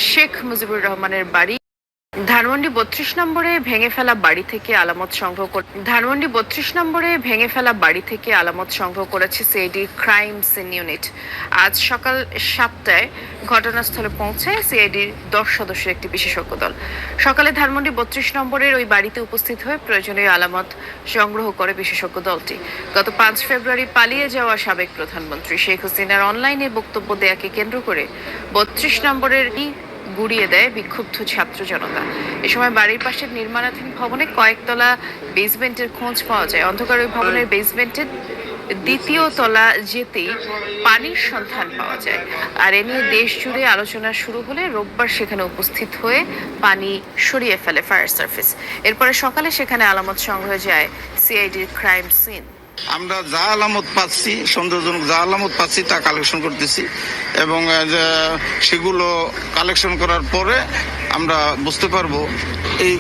শেখ মুজিবুর রহমানের বাড়ি ধানমন্ডি ৩২ নম্বরে ভেঙে ফেলা বাড়ি থেকে আলামত সংগ্রহ করেছে সিআইডি ক্রাইম সিন ইউনিট। আজ সকাল ৭টায় ঘটনাস্থলে পৌঁছায় সিআইডির ১০ সদস্যের একটি বিশেষজ্ঞ দল। সকালে ধানমন্ডি ৩২ নম্বরের ওই বাড়িতে উপস্থিত হয়ে প্রয়োজনীয় আলামত সংগ্রহ করে বিশেষজ্ঞ দলটি। গত ৫ ফেব্রুয়ারি পালিয়ে যাওয়া সাবেক প্রধানমন্ত্রী শেখ হাসিনার অনলাইনে বক্তব্য দেয়াকে কেন্দ্র করে ৩২ নম্বরের গুড়িয়ে দেয় বিক্ষুব্ধ ছাত্র জনতা। এ সময় বাড়ির পাশের নির্মাণাধীন ভবনে কয়েকতলা বেসমেন্টের খোঁজ পাওয়া যায়। অন্ধকার ওই ভবনের বেসমেন্টের দ্বিতীয় তলা যেতেই পানির সন্ধান পাওয়া যায়। আর এ নিয়ে দেশ জুড়ে আলোচনা শুরু হলে রোববার সেখানে উপস্থিত হয়ে পানি সরিয়ে ফেলে ফায়ার সার্ভিস। এরপরে সকালে সেখানে আলামত সংগ্রহে যায় সিআইডির ক্রাইম সিন। আমরা যা আলামত পাচ্ছি, সন্দেহজনক যা আলামত পাচ্ছি তা কালেকশন করতেছি এবং সেগুলো কালেকশন করার পরে আমরা বুঝতে পারবো এই